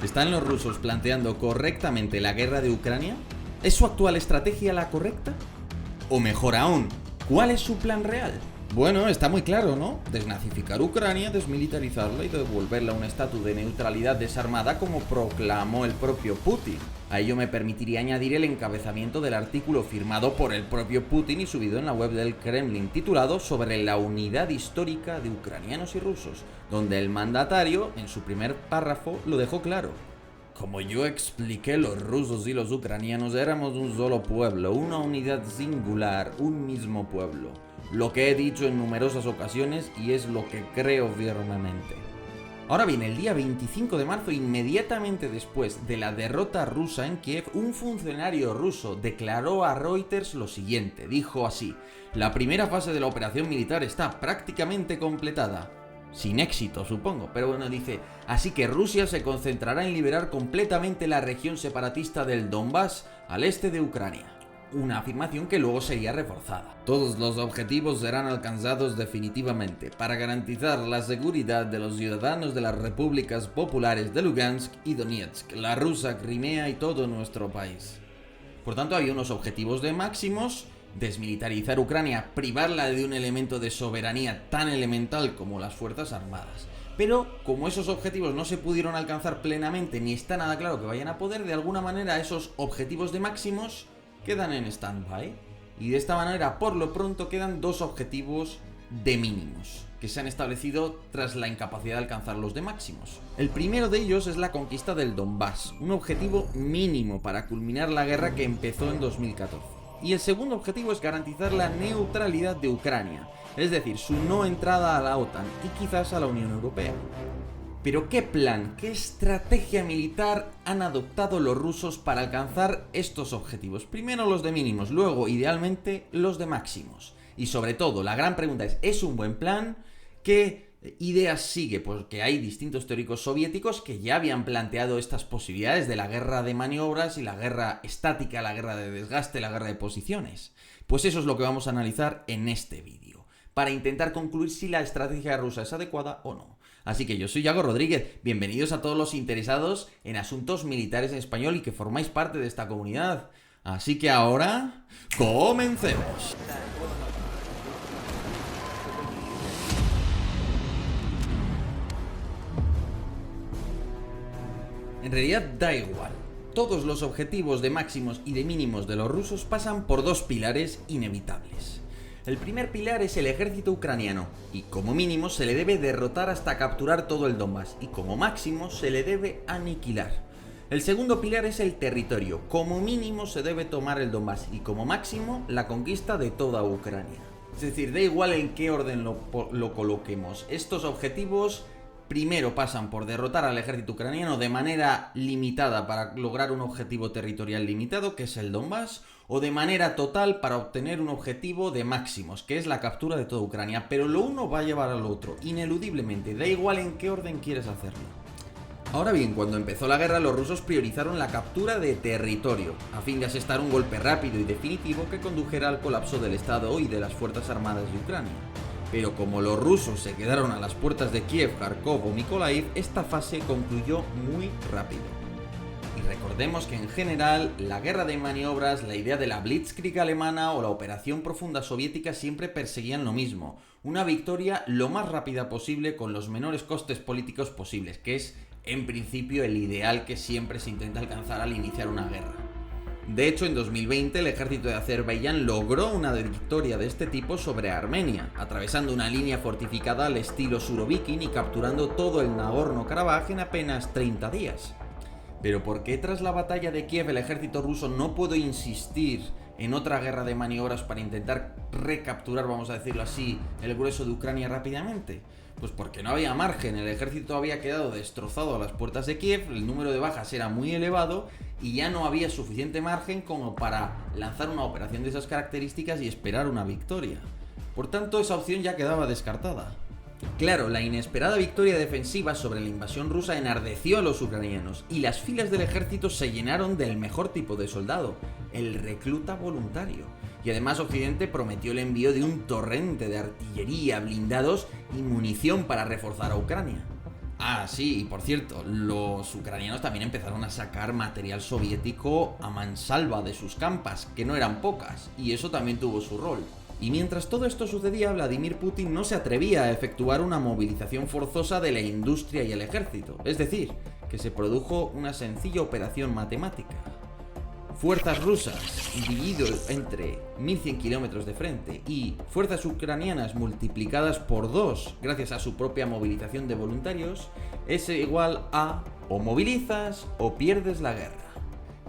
¿Están los rusos planteando correctamente la guerra de Ucrania? ¿Es su actual estrategia la correcta? O mejor aún, ¿cuál es su plan real? Bueno, está muy claro, ¿no? Desnazificar Ucrania, desmilitarizarla y devolverla a un estatus de neutralidad desarmada como proclamó el propio Putin. A ello me permitiría añadir el encabezamiento del artículo firmado por el propio Putin y subido en la web del Kremlin, titulado Sobre la unidad histórica de ucranianos y rusos, donde el mandatario, en su primer párrafo, lo dejó claro. Como yo expliqué, los rusos y los ucranianos éramos un solo pueblo, una unidad singular, un mismo pueblo. Lo que he dicho en numerosas ocasiones y es lo que creo firmemente. Ahora bien, el día 25 de marzo, inmediatamente después de la derrota rusa en Kiev, un funcionario ruso declaró a Reuters lo siguiente. Dijo así: la primera fase de la operación militar está prácticamente completada. Sin éxito, supongo, pero bueno, dice, así que Rusia se concentrará en liberar completamente la región separatista del Donbass al este de Ucrania. Una afirmación que luego sería reforzada. Todos los objetivos serán alcanzados definitivamente para garantizar la seguridad de los ciudadanos de las repúblicas populares de Lugansk y Donetsk, la rusa Crimea y todo nuestro país. Por tanto, había unos objetivos de máximos: desmilitarizar Ucrania, privarla de un elemento de soberanía tan elemental como las Fuerzas Armadas. Pero como esos objetivos no se pudieron alcanzar plenamente ni está nada claro que vayan a poder, de alguna manera esos objetivos de máximos quedan en stand-by. Y de esta manera, por lo pronto, quedan dos objetivos de mínimos que se han establecido tras la incapacidad de alcanzar los de máximos. El primero de ellos es la conquista del Donbass, un objetivo mínimo para culminar la guerra que empezó en 2014. Y el segundo objetivo es garantizar la neutralidad de Ucrania, es decir, su no entrada a la OTAN y quizás a la Unión Europea. Pero ¿qué plan, qué estrategia militar han adoptado los rusos para alcanzar estos objetivos? Primero los de mínimos, luego idealmente los de máximos. Y sobre todo, la gran pregunta ¿es un buen plan? ¿Qué ideas sigue? Porque hay distintos teóricos soviéticos que ya habían planteado estas posibilidades de la guerra de maniobras y la guerra estática, la guerra de desgaste, la guerra de posiciones. Pues eso es lo que vamos a analizar en este vídeo, para intentar concluir si la estrategia rusa es adecuada o no. Así que yo soy Yago Rodríguez, bienvenidos a todos los interesados en asuntos militares en español y que formáis parte de esta comunidad. Así que ahora, ¡comencemos! En realidad da igual. Todos los objetivos de máximos y de mínimos de los rusos pasan por dos pilares inevitables. El primer pilar es el ejército ucraniano, y como mínimo se le debe derrotar hasta capturar todo el Donbass, y como máximo se le debe aniquilar. El segundo pilar es el territorio, como mínimo se debe tomar el Donbass, y como máximo la conquista de toda Ucrania. Es decir, da igual en qué orden lo coloquemos, estos objetivos primero pasan por derrotar al ejército ucraniano de manera limitada para lograr un objetivo territorial limitado, que es el Donbass, o de manera total para obtener un objetivo de máximos, que es la captura de toda Ucrania. Pero lo uno va a llevar al otro, ineludiblemente, da igual en qué orden quieres hacerlo. Ahora bien, cuando empezó la guerra, los rusos priorizaron la captura de territorio, a fin de asestar un golpe rápido y definitivo que condujera al colapso del Estado y de las Fuerzas Armadas de Ucrania. Pero como los rusos se quedaron a las puertas de Kiev, Kharkov o Mykolaiv, esta fase concluyó muy rápido. Y recordemos que en general, la guerra de maniobras, la idea de la Blitzkrieg alemana o la operación profunda soviética siempre perseguían lo mismo: una victoria lo más rápida posible con los menores costes políticos posibles, que es, en principio, el ideal que siempre se intenta alcanzar al iniciar una guerra. De hecho, en 2020 el ejército de Azerbaiyán logró una victoria de este tipo sobre Armenia, atravesando una línea fortificada al estilo Surovikin y capturando todo el Nagorno-Karabaj en apenas 30 días. Pero ¿por qué tras la batalla de Kiev el ejército ruso no pudo insistir en otra guerra de maniobras para intentar recapturar, vamos a decirlo así, el grueso de Ucrania rápidamente? Pues porque no había margen, el ejército había quedado destrozado a las puertas de Kiev, el número de bajas era muy elevado y ya no había suficiente margen como para lanzar una operación de esas características y esperar una victoria. Por tanto, esa opción ya quedaba descartada. Claro, la inesperada victoria defensiva sobre la invasión rusa enardeció a los ucranianos y las filas del ejército se llenaron del mejor tipo de soldado, el recluta voluntario. Y además Occidente prometió el envío de un torrente de artillería, blindados y munición para reforzar a Ucrania. Ah, sí, y por cierto, los ucranianos también empezaron a sacar material soviético a mansalva de sus campas, que no eran pocas, y eso también tuvo su rol. Y mientras todo esto sucedía, Vladimir Putin no se atrevía a efectuar una movilización forzosa de la industria y el ejército, es decir, que se produjo una sencilla operación matemática. Fuerzas rusas dividido entre 1100 kilómetros de frente y fuerzas ucranianas multiplicadas por 2 gracias a su propia movilización de voluntarios es igual a o movilizas o pierdes la guerra.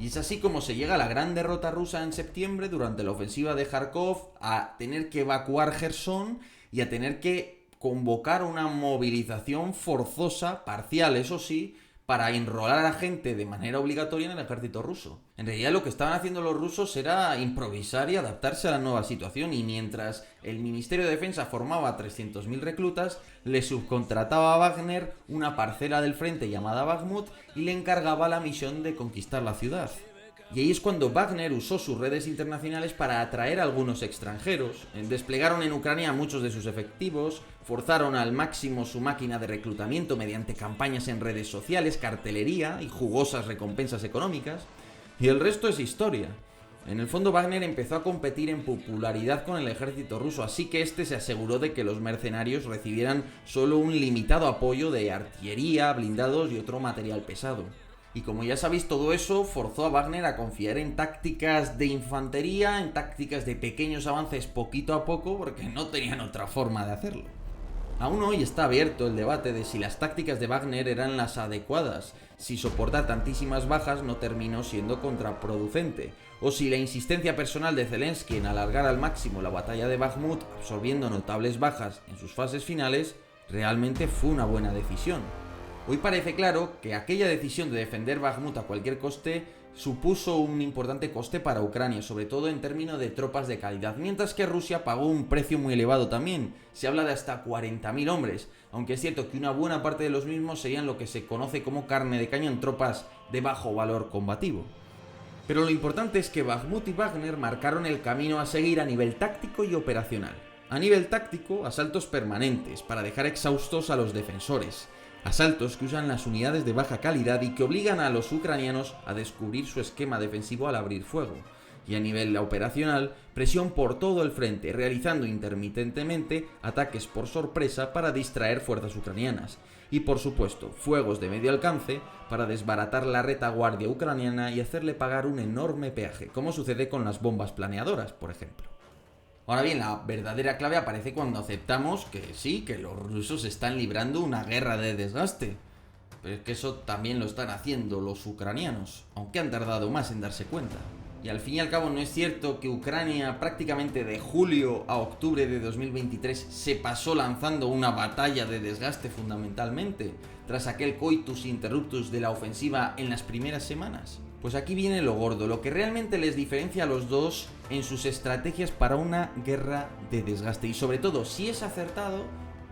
Y es así como se llega a la gran derrota rusa en septiembre durante la ofensiva de Kharkov, a tener que evacuar Jersón y a tener que convocar una movilización forzosa, parcial eso sí, para enrolar a la gente de manera obligatoria en el ejército ruso. En realidad lo que estaban haciendo los rusos era improvisar y adaptarse a la nueva situación, y mientras el Ministerio de Defensa formaba 300.000 reclutas, le subcontrataba a Wagner una parcela del frente llamada Bakhmut y le encargaba la misión de conquistar la ciudad. Y ahí es cuando Wagner usó sus redes internacionales para atraer a algunos extranjeros, desplegaron en Ucrania muchos de sus efectivos, forzaron al máximo su máquina de reclutamiento mediante campañas en redes sociales, cartelería y jugosas recompensas económicas, y el resto es historia. En el fondo Wagner empezó a competir en popularidad con el ejército ruso, así que este se aseguró de que los mercenarios recibieran solo un limitado apoyo de artillería, blindados y otro material pesado. Y como ya sabéis, todo eso forzó a Wagner a confiar en tácticas de infantería, en tácticas de pequeños avances poquito a poco, porque no tenían otra forma de hacerlo. Aún hoy está abierto el debate de si las tácticas de Wagner eran las adecuadas, si soportar tantísimas bajas no terminó siendo contraproducente, o si la insistencia personal de Zelensky en alargar al máximo la batalla de Bakhmut, absorbiendo notables bajas en sus fases finales, realmente fue una buena decisión. Hoy parece claro que aquella decisión de defender Bakhmut a cualquier coste supuso un importante coste para Ucrania, sobre todo en términos de tropas de calidad, mientras que Rusia pagó un precio muy elevado también. Se habla de hasta 40.000 hombres, aunque es cierto que una buena parte de los mismos serían lo que se conoce como carne de cañón, tropas de bajo valor combativo. Pero lo importante es que Bakhmut y Wagner marcaron el camino a seguir a nivel táctico y operacional. A nivel táctico, asaltos permanentes para dejar exhaustos a los defensores. Asaltos que usan las unidades de baja calidad y que obligan a los ucranianos a descubrir su esquema defensivo al abrir fuego. Y a nivel operacional, presión por todo el frente, realizando intermitentemente ataques por sorpresa para distraer fuerzas ucranianas. Y por supuesto, fuegos de medio alcance para desbaratar la retaguardia ucraniana y hacerle pagar un enorme peaje, como sucede con las bombas planeadoras, por ejemplo. Ahora bien, la verdadera clave aparece cuando aceptamos que sí, que los rusos están librando una guerra de desgaste. Pero es que eso también lo están haciendo los ucranianos, aunque han tardado más en darse cuenta. Y al fin y al cabo no es cierto que Ucrania prácticamente de julio a octubre de 2023 se pasó lanzando una batalla de desgaste fundamentalmente, tras aquel coitus interruptus de la ofensiva en las primeras semanas. Pues aquí viene lo gordo, lo que realmente les diferencia a los dos en sus estrategias para una guerra de desgaste, y sobre todo si es acertado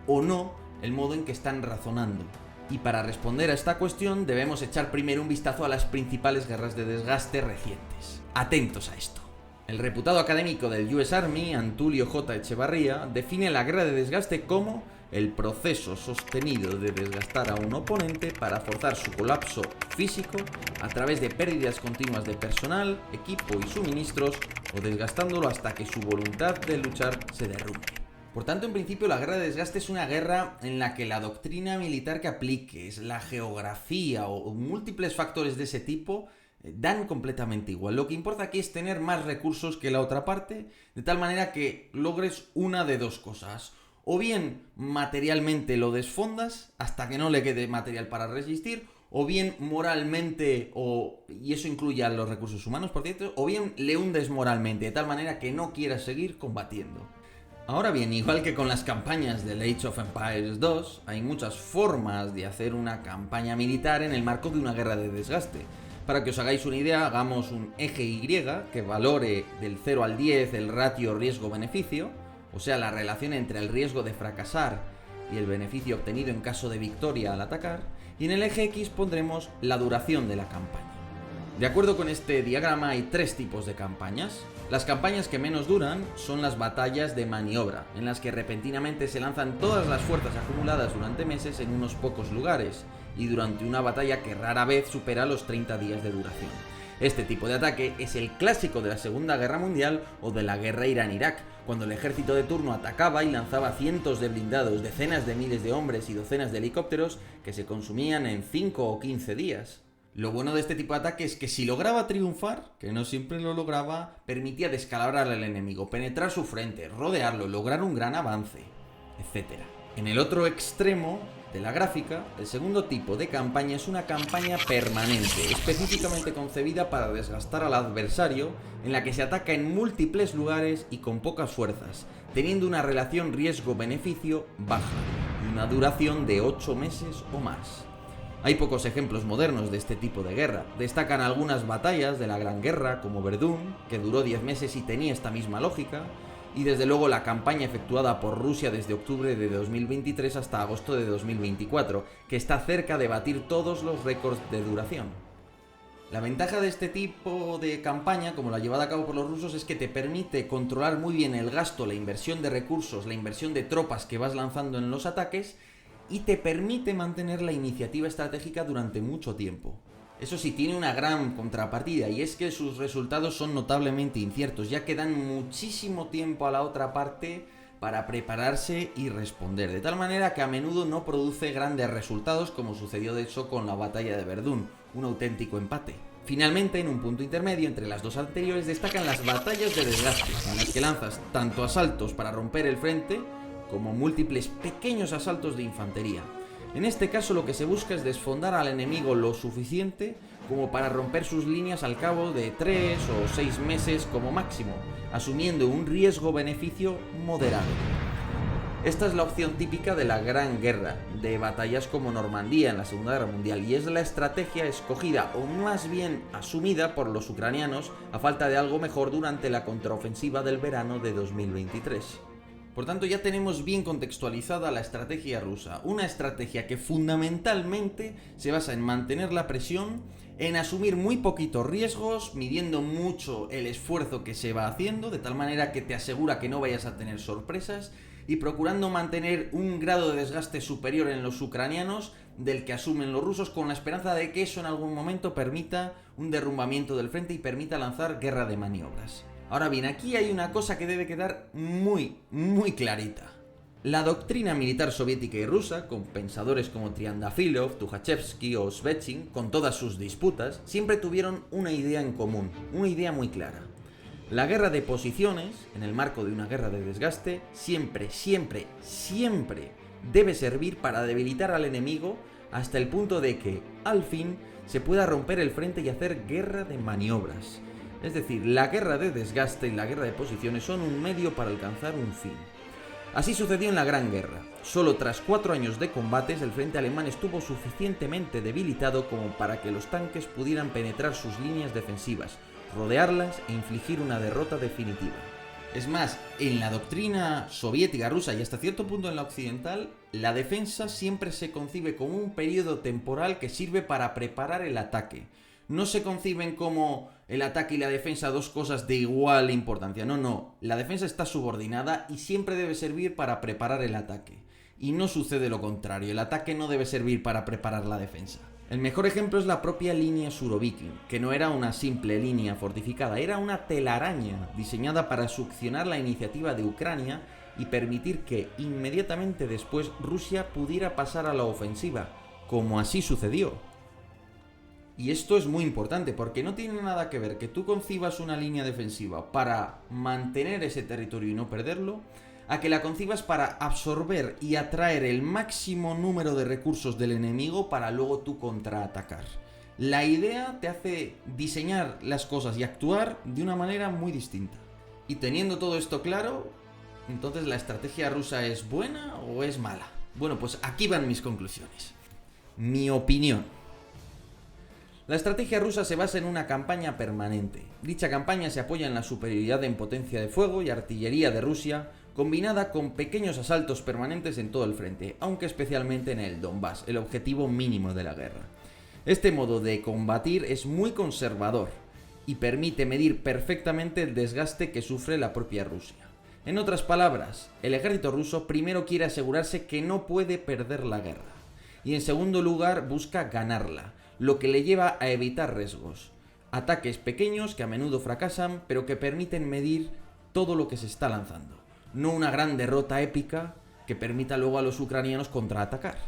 o no el modo en que están razonando. Y para responder a esta cuestión debemos echar primero un vistazo a las principales guerras de desgaste recientes. Atentos a esto. El reputado académico del US Army, Antulio J. Echevarría, define la guerra de desgaste como el proceso sostenido de desgastar a un oponente para forzar su colapso físico a través de pérdidas continuas de personal, equipo y suministros, o desgastándolo hasta que su voluntad de luchar se derrumbe. Por tanto, en principio, la guerra de desgaste es una guerra en la que la doctrina militar que apliques, la geografía o múltiples factores de ese tipo dan completamente igual. Lo que importa aquí es tener más recursos que la otra parte, de tal manera que logres una de dos cosas. O bien materialmente lo desfondas hasta que no le quede material para resistir, o bien moralmente, y eso incluye a los recursos humanos, por cierto, o bien le hundes moralmente, de tal manera que no quieras seguir combatiendo. Ahora bien, igual que con las campañas de Age of Empires 2, hay muchas formas de hacer una campaña militar en el marco de una guerra de desgaste. Para que os hagáis una idea, hagamos un eje Y que valore del 0 al 10 el ratio riesgo-beneficio, o sea, la relación entre el riesgo de fracasar y el beneficio obtenido en caso de victoria al atacar, y en el eje X pondremos la duración de la campaña. De acuerdo con este diagrama hay tres tipos de campañas: Las campañas que menos duran son las batallas de maniobra, en las que repentinamente se lanzan todas las fuerzas acumuladas durante meses en unos pocos lugares, y durante una batalla que rara vez supera los 30 días de duración. Este tipo de ataque es el clásico de la Segunda Guerra Mundial o de la guerra Irán-Irak, cuando el ejército de turno atacaba y lanzaba cientos de blindados, decenas de miles de hombres y docenas de helicópteros que se consumían en 5 o 15 días. Lo bueno de este tipo de ataque es que si lograba triunfar, que no siempre lo lograba, permitía descalabrar al enemigo, penetrar su frente, rodearlo, lograr un gran avance, etc. En el otro extremo de la gráfica, el segundo tipo de campaña es una campaña permanente, específicamente concebida para desgastar al adversario, en la que se ataca en múltiples lugares y con pocas fuerzas, teniendo una relación riesgo-beneficio baja y una duración de 8 meses o más. Hay pocos ejemplos modernos de este tipo de guerra. Destacan algunas batallas de la Gran Guerra, como Verdún, que duró 10 meses y tenía esta misma lógica, y desde luego la campaña efectuada por Rusia desde octubre de 2023 hasta agosto de 2024, que está cerca de batir todos los récords de duración. La ventaja de este tipo de campaña, como la llevada a cabo por los rusos, es que te permite controlar muy bien el gasto, la inversión de recursos, la inversión de tropas que vas lanzando en los ataques, y te permite mantener la iniciativa estratégica durante mucho tiempo. Eso sí, tiene una gran contrapartida, y es que sus resultados son notablemente inciertos, ya que dan muchísimo tiempo a la otra parte para prepararse y responder, de tal manera que a menudo no produce grandes resultados, como sucedió de hecho con la batalla de Verdún, un auténtico empate. Finalmente, en un punto intermedio entre las dos anteriores, destacan las batallas de desgaste, en las que lanzas tanto asaltos para romper el frente, como múltiples pequeños asaltos de infantería. En este caso lo que se busca es desfondar al enemigo lo suficiente como para romper sus líneas al cabo de 3 o 6 meses como máximo, asumiendo un riesgo-beneficio moderado. Esta es la opción típica de la Gran Guerra, de batallas como Normandía en la Segunda Guerra Mundial, y es la estrategia escogida, o más bien asumida por los ucranianos, a falta de algo mejor durante la contraofensiva del verano de 2023. Por tanto, ya tenemos bien contextualizada la estrategia rusa, una estrategia que fundamentalmente se basa en mantener la presión, en asumir muy poquitos riesgos, midiendo mucho el esfuerzo que se va haciendo, de tal manera que te asegura que no vayas a tener sorpresas, y procurando mantener un grado de desgaste superior en los ucranianos del que asumen los rusos, con la esperanza de que eso en algún momento permita un derrumbamiento del frente y permita lanzar guerra de maniobras. Ahora bien, aquí hay una cosa que debe quedar muy clarita. La doctrina militar soviética y rusa, con pensadores como Triandafilov, Tukhachevsky o Svechin, con todas sus disputas, siempre tuvieron una idea en común, una idea muy clara. La guerra de posiciones, en el marco de una guerra de desgaste, siempre debe servir para debilitar al enemigo hasta el punto de que, al fin, se pueda romper el frente y hacer guerra de maniobras. Es decir, la guerra de desgaste y la guerra de posiciones son un medio para alcanzar un fin. Así sucedió en la Gran Guerra. Solo tras 4 años de combates, el frente alemán estuvo suficientemente debilitado como para que los tanques pudieran penetrar sus líneas defensivas, rodearlas e infligir una derrota definitiva. Es más, en la doctrina soviética, rusa y hasta cierto punto en la occidental, la defensa siempre se concibe como un periodo temporal que sirve para preparar el ataque. No se conciben como el ataque y la defensa dos cosas de igual importancia. No. La defensa está subordinada y siempre debe servir para preparar el ataque. Y no sucede lo contrario, el ataque no debe servir para preparar la defensa. El mejor ejemplo es la propia línea Surovikin, que no era una simple línea fortificada, era una telaraña diseñada para succionar la iniciativa de Ucrania y permitir que inmediatamente después Rusia pudiera pasar a la ofensiva, como así sucedió. Y esto es muy importante porque no tiene nada que ver que tú concibas una línea defensiva para mantener ese territorio y no perderlo, a que la concibas para absorber y atraer el máximo número de recursos del enemigo para luego tú contraatacar. La idea te hace diseñar las cosas y actuar de una manera muy distinta. Y teniendo todo esto claro, entonces ¿la estrategia rusa es buena o es mala? Bueno, pues aquí van mis conclusiones. Mi opinión. La estrategia rusa se basa en una campaña permanente. Dicha campaña se apoya en la superioridad en potencia de fuego y artillería de Rusia, combinada con pequeños asaltos permanentes en todo el frente, aunque especialmente en el Donbass, el objetivo mínimo de la guerra. Este modo de combatir es muy conservador y permite medir perfectamente el desgaste que sufre la propia Rusia. En otras palabras, el ejército ruso primero quiere asegurarse que no puede perder la guerra y en segundo lugar busca ganarla, lo que le lleva a evitar riesgos. Ataques pequeños que a menudo fracasan, pero que permiten medir todo lo que se está lanzando. No una gran derrota épica que permita luego a los ucranianos contraatacar.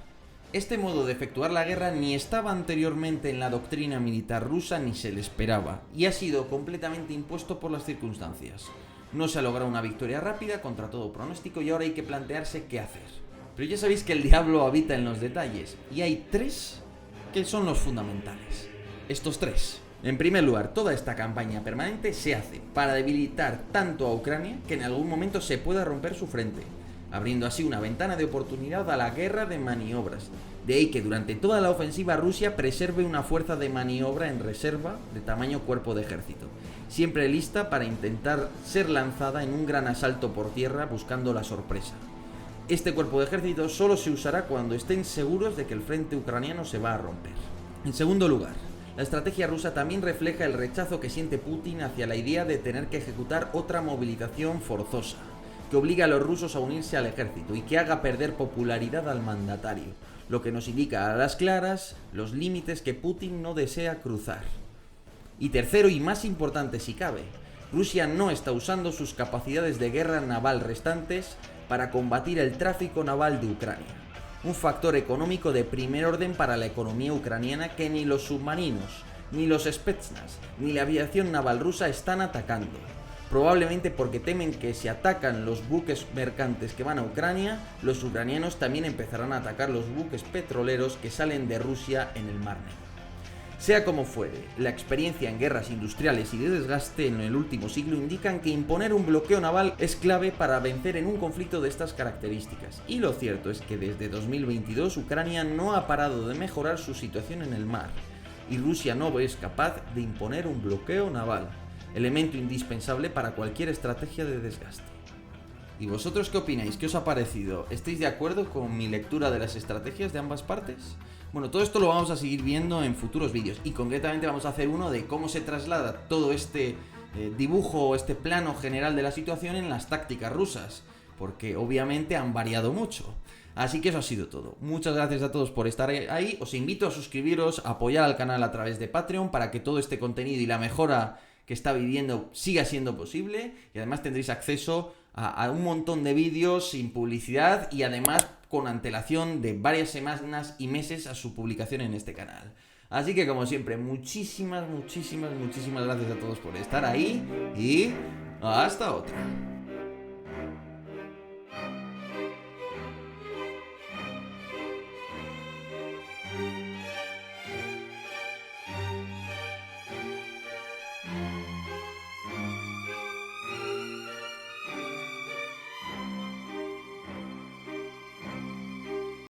Este modo de efectuar la guerra ni estaba anteriormente en la doctrina militar rusa ni se le esperaba, y ha sido completamente impuesto por las circunstancias. No se ha logrado una victoria rápida contra todo pronóstico y ahora hay que plantearse qué hacer. Pero ya sabéis que el diablo habita en los detalles, y hay tres que son los fundamentales. Estos tres. En primer lugar, toda esta campaña permanente se hace para debilitar tanto a Ucrania que en algún momento se pueda romper su frente, abriendo así una ventana de oportunidad a la guerra de maniobras. De ahí que durante toda la ofensiva Rusia preserve una fuerza de maniobra en reserva de tamaño cuerpo de ejército, siempre lista para intentar ser lanzada en un gran asalto por tierra buscando la sorpresa. Este cuerpo de ejército solo se usará cuando estén seguros de que el frente ucraniano se va a romper. En segundo lugar, la estrategia rusa también refleja el rechazo que siente Putin hacia la idea de tener que ejecutar otra movilización forzosa, que obliga a los rusos a unirse al ejército y que haga perder popularidad al mandatario, lo que nos indica a las claras los límites que Putin no desea cruzar. Y tercero y más importante si cabe, Rusia no está usando sus capacidades de guerra naval restantes para combatir el tráfico naval de Ucrania, un factor económico de primer orden para la economía ucraniana que ni los submarinos, ni los Spetsnaz, ni la aviación naval rusa están atacando. Probablemente porque temen que si atacan los buques mercantes que van a Ucrania, los ucranianos también empezarán a atacar los buques petroleros que salen de Rusia en el Mar Negro. Sea como fuere, la experiencia en guerras industriales y de desgaste en el último siglo indican que imponer un bloqueo naval es clave para vencer en un conflicto de estas características. Y lo cierto es que desde 2022 Ucrania no ha parado de mejorar su situación en el mar, y Rusia no es capaz de imponer un bloqueo naval, elemento indispensable para cualquier estrategia de desgaste. ¿Y vosotros qué opináis? ¿Qué os ha parecido? ¿Estáis de acuerdo con mi lectura de las estrategias de ambas partes? Bueno, todo esto lo vamos a seguir viendo en futuros vídeos y concretamente vamos a hacer uno de cómo se traslada todo este dibujo o este plano general de la situación en las tácticas rusas, porque obviamente han variado mucho. Así que eso ha sido todo. Muchas gracias a todos por estar ahí. Os invito a suscribiros, a apoyar al canal a través de Patreon para que todo este contenido y la mejora que está viviendo siga siendo posible, y además tendréis acceso a un montón de vídeos sin publicidad y además con antelación de varias semanas y meses a su publicación en este canal. Así que como siempre, muchísimas gracias a todos por estar ahí y hasta otra.